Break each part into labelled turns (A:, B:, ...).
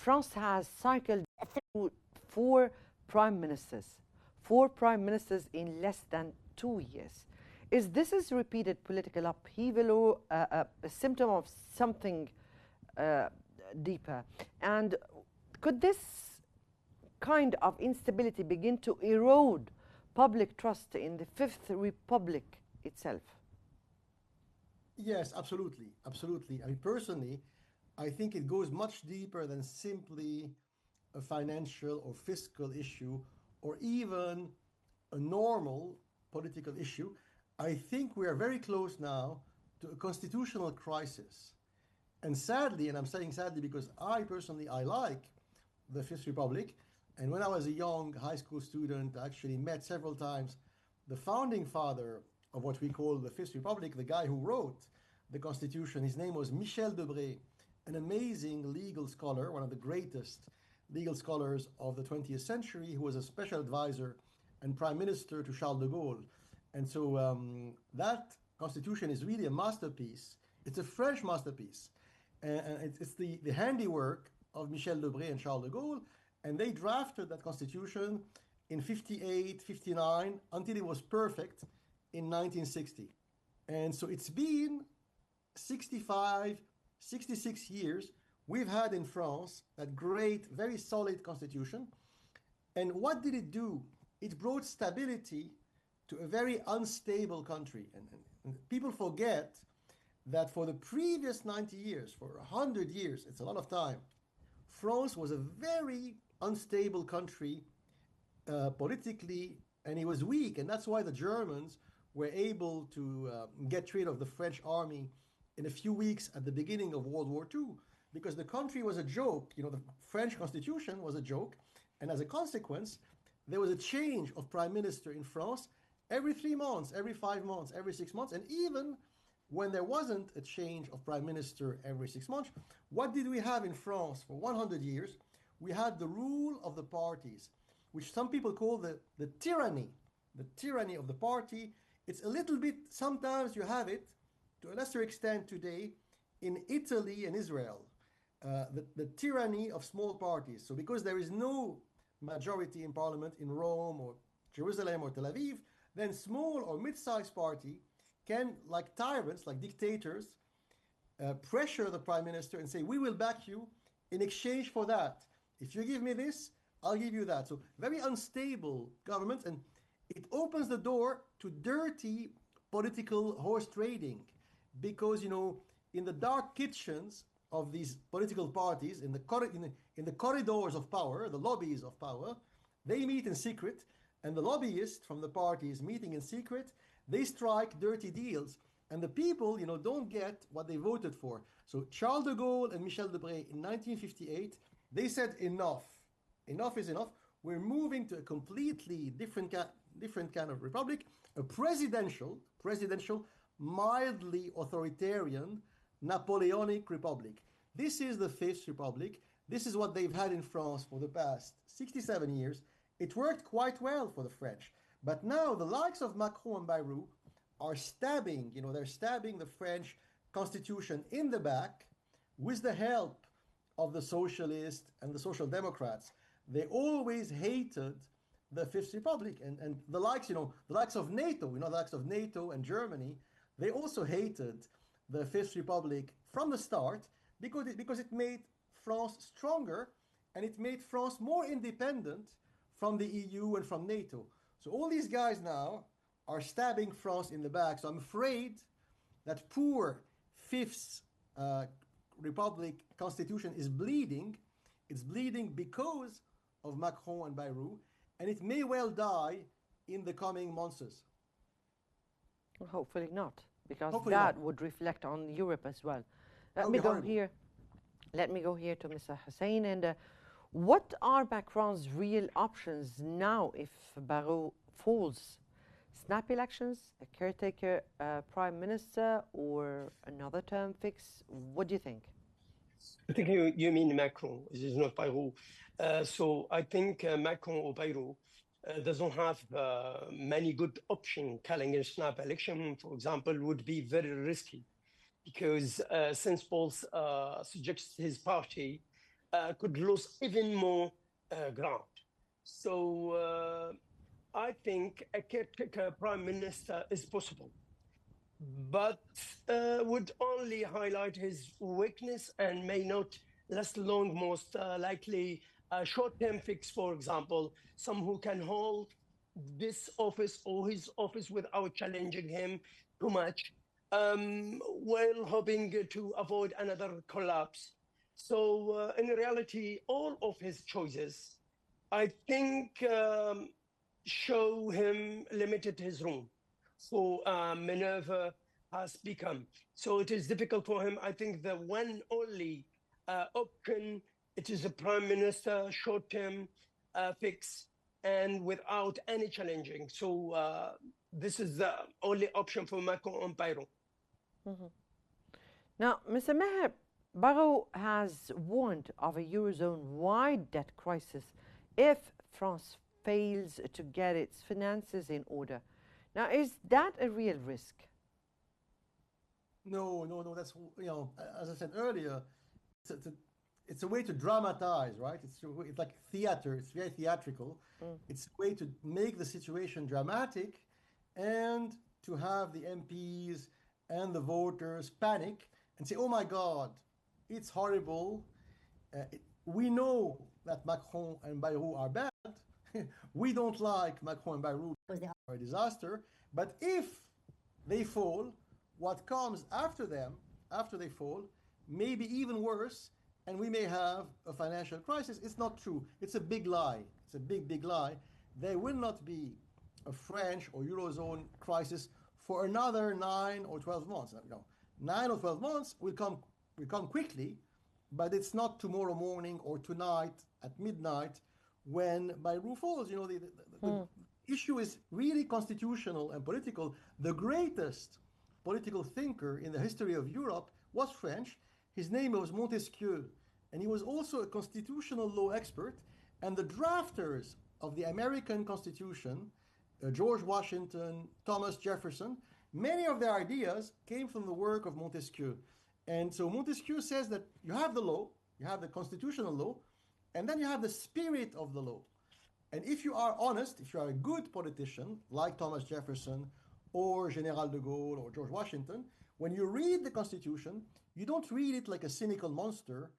A: France has cycled through four prime ministers in less than 2 years. Is this is repeated political upheaval or a symptom of something deeper? And could this kind of instability begin to erode public trust in the Fifth Republic itself?
B: Yes, absolutely. Absolutely. I mean, personally, I think it goes much deeper than simply a financial or fiscal issue or even a normal political issue. I think we are very close now to a constitutional crisis. And sadly, and I'm saying sadly because I personally I like the Fifth Republic, and when I was a young high school student, I actually met several times the founding father of what we call the Fifth Republic, the guy who wrote the Constitution. His name was Michel Debré, an amazing legal scholar, one of the greatest legal scholars of the 20th century, who was a special advisor and prime minister to Charles de Gaulle. And so that constitution is really a masterpiece. It's a French masterpiece. And it's the handiwork of Michel Debré and Charles de Gaulle. And they drafted that constitution in 58, 59, until it was perfect in 1960. And so it's been 65, 66 years we've had in France that great, very solid constitution. And what did it do? It brought stability to a very unstable country. And people forget that for the previous 90 years, for 100 years, it's a lot of time, France was a very unstable country politically, and it was weak. And that's why the Germans were able to get rid of the French army in a few weeks at the beginning of World War II, because the country was a joke. You know, the French constitution was a joke. And as a consequence, there was a change of prime minister in France every 3 months, every 5 months, every 6 months. And even when there wasn't a change of prime minister every 6 months, what did we have in France for 100 years? We had the rule of the parties, which some people call the tyranny of the party. It's a little bit, sometimes you have it, to a lesser extent today, in Italy and Israel, the tyranny of small parties. So because there is no majority in parliament in Rome or Jerusalem or Tel Aviv, then small or mid-sized party can, like tyrants, like dictators, pressure the prime minister and say, we will back you in exchange for that. If you give me this, I'll give you that. So very unstable governments, and it opens the door to dirty political horse trading, because, you know, in the dark kitchens of these political parties, in the corridors of power, the lobbies of power, they meet in secret, and the lobbyists from the parties meeting in secret, they strike dirty deals, and the people, you know, don't get what they voted for. So Charles de Gaulle and Michel Debré in 1958, they said enough is enough. We're moving to a completely different kind of republic, a presidential, mildly authoritarian, Napoleonic republic. This is the Fifth Republic. This is what they've had in France for the past 67 years. It worked quite well for the French. But now the likes of Macron and Bayrou are stabbing, you know, they're stabbing the French constitution in the back with the help of the socialists and the social democrats. They always hated the Fifth Republic, and the likes, you know, the likes of NATO, you know, the likes of NATO and Germany, they also hated the Fifth Republic from the start because it made France stronger, and it made France more independent from the EU and from NATO. So all these guys now are stabbing France in the back. So I'm afraid that poor Fifth Republic constitution is bleeding. It's bleeding because of Macron and Bayrou, and it may well die in the coming months.
A: Well, hopefully not, because
B: Hopefully
A: that
B: not.
A: would reflect on Europe as well.
B: That
A: Let
B: would
A: me
B: be
A: go
B: horrible.
A: here. Let me go here to Mr. Hussein. And what are Macron's real options now if Barrot falls? Snap elections, a caretaker prime minister, or another term fix? What do you think?
C: I think you mean Macron. This is not Bayrou. So I think Macron or Bayrou doesn't have many good options. Calling a snap election, for example, would be very risky, because since polls suggest his party could lose even more ground. So I think a caretaker prime minister is possible, but would only highlight his weakness and may not last long, most likely a short-term fix, for example, some who can hold this office or his office without challenging him too much, while hoping to avoid another collapse. So in reality, all of his choices, I think, show him limited his room for maneuver has become. So it is difficult for him. I think the one only option, it is a prime minister short-term fix and without any challenging. So this is the only option for Macron and Bayrou.
A: Now, Mr. Meher, Barrault has warned of a Eurozone-wide debt crisis if France fails to get its finances in order. Now, is that a real risk?
B: No, no, no. That's, as I said earlier, it's a way to dramatize, right? It's like theater. It's very theatrical. It's a way to make the situation dramatic and to have the MPs and the voters panic and say, oh my God, it's horrible. We know that Macron and Bayrou are bad. We don't like Macron and Bayrou because they are a disaster. But if they fall, what comes after them, after they fall, may be even worse, and we may have a financial crisis. It's not true. It's a big lie. It's a big, big lie. There will not be a French or Eurozone crisis for another 9 or 12 months. 9 or 12 months will come quickly, but it's not tomorrow morning or tonight at midnight when Bayrou falls. The issue is really constitutional and political. The greatest political thinker in the history of Europe was French. His name was Montesquieu, and he was also a constitutional law expert. And the drafters of the American Constitution, George Washington, Thomas Jefferson, many of their ideas came from the work of Montesquieu. And so Montesquieu says that you have the law, you have the constitutional law, and then you have the spirit of the law. And if you are honest, if you are a good politician, like Thomas Jefferson or General de Gaulle or George Washington, when you read the Constitution, you don't read it like a cynical monster,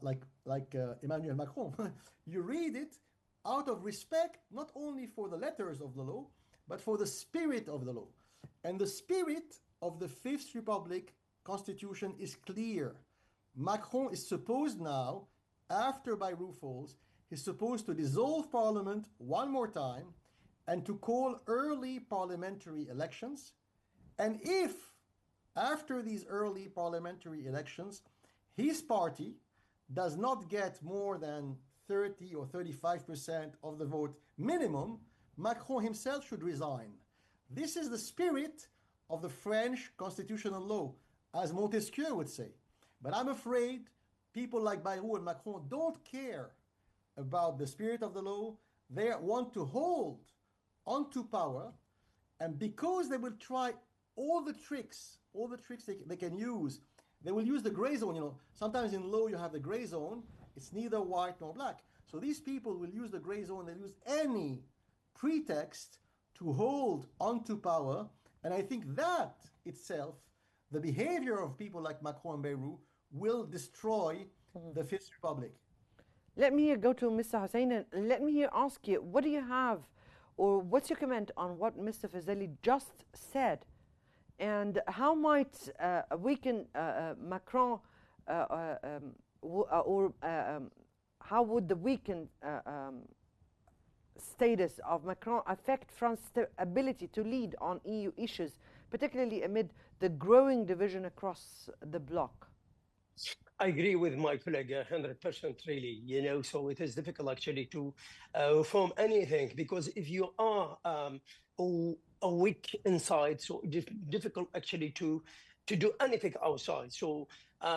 B: like Emmanuel Macron. You read it out of respect, not only for the letters of the law, but for the spirit of the law. And the spirit of the Fifth Republic Constitution is clear. Macron is supposed now, after Bayrou falls, he's supposed to dissolve parliament one more time and to call early parliamentary elections. And if, after these early parliamentary elections, his party does not get more than 30 or 35% of the vote minimum, Macron himself should resign. This is the spirit of the French constitutional law, as Montesquieu would say. But I'm afraid people like Bayrou and Macron don't care about the spirit of the law. They want to hold onto power, and because they will try all the tricks they can use, they will use the gray zone. Sometimes in law you have the gray zone. It's neither white nor black. So these people will use the gray zone. They'll use any pretext to hold onto power. And I think that itself, the behavior of people like Macron and Bayrou, will destroy the Fifth Republic.
A: Let me go to Mr. Hussein, and let me ask you, what do you have, or what's your comment on what Mr. Fazeli just said? And how might weaken Macron, how would the weakened status of Macron affect France's ability to lead on EU issues, particularly amid the growing division across the bloc?
C: I agree with my colleague 100%, really. So it is difficult actually to form anything, because if you are a weak inside, so difficult actually to do anything outside. So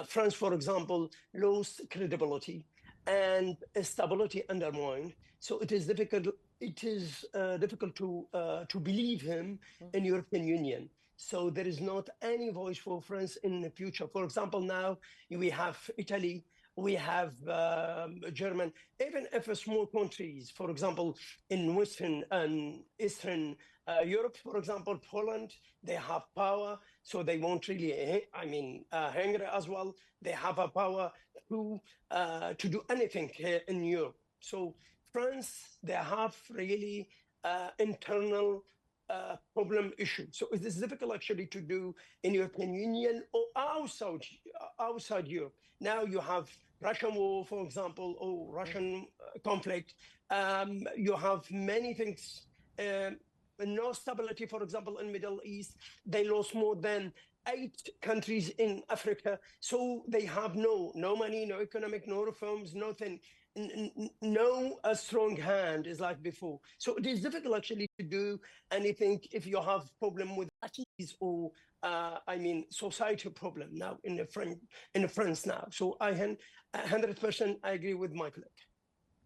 C: France, for example, lost credibility and stability undermined. So it is difficult. It is difficult to believe him in European Union. So there is not any voice for France in the future. For example, now we have Italy we have German, even if small countries, for example, in Western and Eastern Europe, for example, Poland, they have power, so they won't really, Hungary as well, they have a power to do anything here in Europe. So France, they have really internal problem issue. So it is difficult actually to do in European Union or outside Europe. Now you have Russian war, for example, or Russian conflict. You have many things. No stability, for example, in Middle East. They lost more than 8 countries in Africa. So they have no money, no economic, no reforms, nothing. No a strong hand is like before. So it is difficult actually to do anything if you have problem with parties or societal problem now in France now. So 100% I agree with my colleague.